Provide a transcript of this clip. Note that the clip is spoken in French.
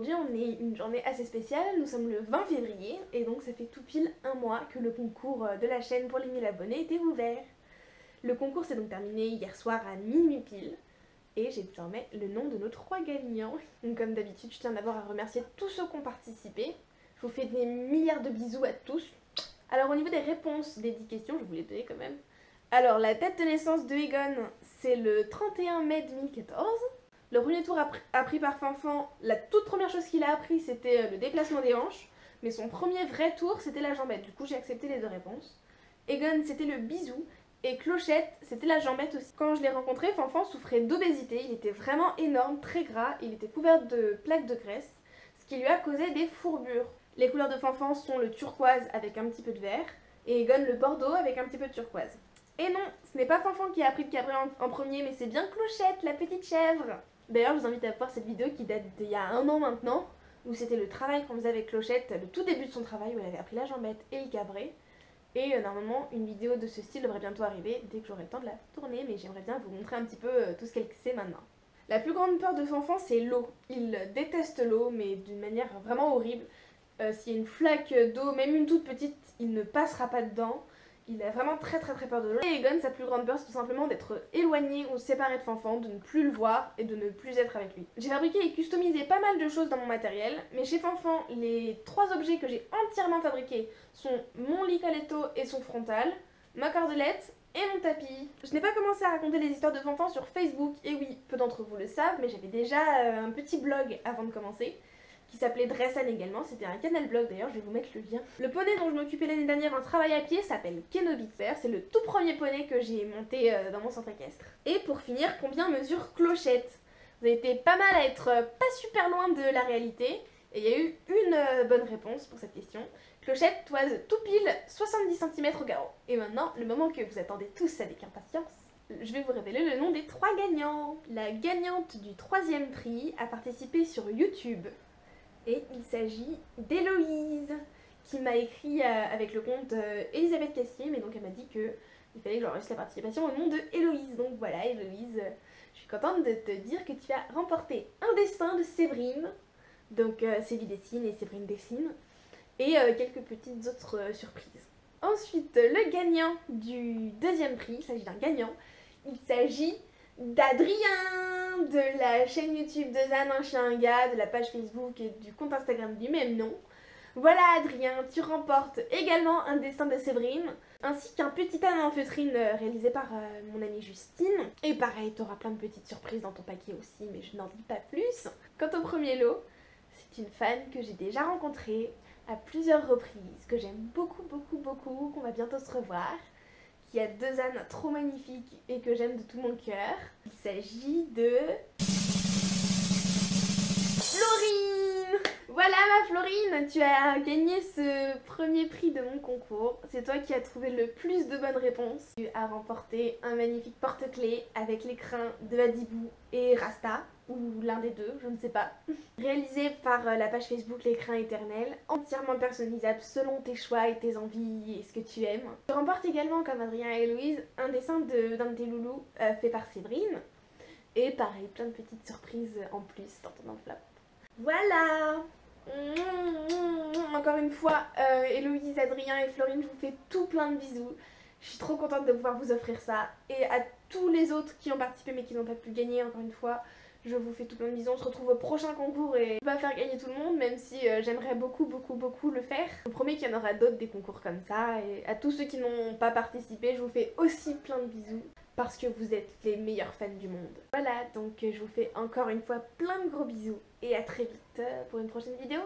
aujourd'hui on est une journée assez spéciale, nous sommes le 20 février et donc ça fait tout pile un mois que le concours de la chaîne pour les 1000 abonnés était ouvert. Le concours s'est donc terminé hier soir à minuit pile et j'ai désormais le nom de nos 3 gagnants. Donc comme d'habitude je tiens d'abord à remercier tous ceux qui ont participé. Je vous fais des milliards de bisous à tous. Alors au niveau des réponses des 10 questions, je vous les donner quand même. Alors la date de naissance de Egon c'est le 31 mai 2014. Le premier tour appris par Fanfan, la toute première chose qu'il a appris c'était le déplacement des hanches, mais son premier vrai tour c'était la jambette, du coup j'ai accepté les 2 réponses. Egon c'était le bisou, et Clochette c'était la jambette aussi. Quand je l'ai rencontré, Fanfan souffrait d'obésité, il était vraiment énorme, très gras, il était couvert de plaques de graisse, ce qui lui a causé des fourbures. Les couleurs de Fanfan sont le turquoise avec un petit peu de vert, et Egon le bordeaux avec un petit peu de turquoise. Et non, ce n'est pas Fanfan qui a appris de cabrer en premier, mais c'est bien Clochette, la petite chèvre. D'ailleurs, je vous invite à voir cette vidéo qui date d'il y a un an maintenant, où c'était le travail qu'on faisait avec Clochette, le tout début de son travail, où elle avait appris la jambette et le cabré. Et normalement, une vidéo de ce style devrait bientôt arriver, dès que j'aurai le temps de la tourner, mais j'aimerais bien vous montrer un petit peu tout ce qu'elle sait maintenant. La plus grande peur de Fanfan, c'est l'eau. Il déteste l'eau, mais d'une manière vraiment horrible. S'il y a une flaque d'eau, même une toute petite, il ne passera pas dedans. Il a vraiment très peur de l'eau. Et Egon, sa plus grande peur, c'est tout simplement d'être éloigné ou séparé de Fanfan, de ne plus le voir et de ne plus être avec lui. J'ai fabriqué et customisé pas mal de choses dans mon matériel, mais chez Fanfan, les 3 objets que j'ai entièrement fabriqués sont mon lit Caletto et son frontal, ma cordelette et mon tapis. Je n'ai pas commencé à raconter les histoires de Fanfan sur Facebook, et oui, peu d'entre vous le savent, mais j'avais déjà un petit blog avant de commencer, qui s'appelait Dressan également, c'était un canal blog d'ailleurs, je vais vous mettre le lien. Le poney dont je m'occupais l'année dernière en travail à pied s'appelle Kenobi, c'est le tout premier poney que j'ai monté dans mon centre équestre. Et pour finir, combien mesure Clochette? Vous avez été pas mal à être pas super loin de la réalité, et il y a eu une bonne réponse pour cette question. Clochette toise tout pile 70 cm au garrot. Et maintenant, le moment que vous attendez tous avec impatience, je vais vous révéler le nom des 3 gagnants. La gagnante du 3e prix a participé sur YouTube. Et il s'agit d'Héloïse, qui m'a écrit avec le compte Elisabeth Cassier, mais donc elle m'a dit qu'il fallait que j'enregistre la participation au nom de Héloïse. Donc voilà, Héloïse, je suis contente de te dire que tu as remporté un dessin de Séverine, donc Sévie dessine et Séverine dessine, et quelques petites autres surprises. Ensuite, le gagnant du 2e prix, il s'agit d'un gagnant, il s'agit d'Adrien, de la chaîne YouTube de Zan, un chien, un gars, de la page Facebook et du compte Instagram du même nom. Voilà Adrien, tu remportes également un dessin de Séverine, ainsi qu'un petit âne en feutrine réalisé par mon amie Justine. Et pareil, tu auras plein de petites surprises dans ton paquet aussi, mais je n'en dis pas plus. Quant au premier lot, c'est une fan que j'ai déjà rencontrée à plusieurs reprises, que j'aime beaucoup, qu'on va bientôt se revoir, qui a 2 ânes trop magnifiques et que j'aime de tout mon cœur. Il s'agit de Florine. Voilà ma Florine, tu as gagné ce premier prix de mon concours. C'est toi qui as trouvé le plus de bonnes réponses. Tu as remporté un magnifique porte-clés avec l'écrin de Adibou et Rasta, ou l'un des deux, je ne sais pas. Réalisé par la page Facebook L'écrin éternel, entièrement personnalisable selon tes choix et tes envies et ce que tu aimes. Tu remportes également, comme Adrien et Héloïse, un dessin d'un de tes loulous fait par Séverine. Et pareil, plein de petites surprises en plus dans ton enveloppe. Voilà! Encore une fois, Héloïse, Adrien et Florine, je vous fais tout plein de bisous. Je suis trop contente de pouvoir vous offrir ça. Et à tous les autres qui ont participé mais qui n'ont pas pu gagner, encore une fois, je vous fais tout plein de bisous. On se retrouve au prochain concours et je ne vais pas faire gagner tout le monde, même si j'aimerais beaucoup le faire. Je vous promets qu'il y en aura d'autres des concours comme ça. Et à tous ceux qui n'ont pas participé, je vous fais aussi plein de bisous, parce que vous êtes les meilleurs fans du monde. Voilà, donc je vous fais encore une fois plein de gros bisous et à très vite pour une prochaine vidéo.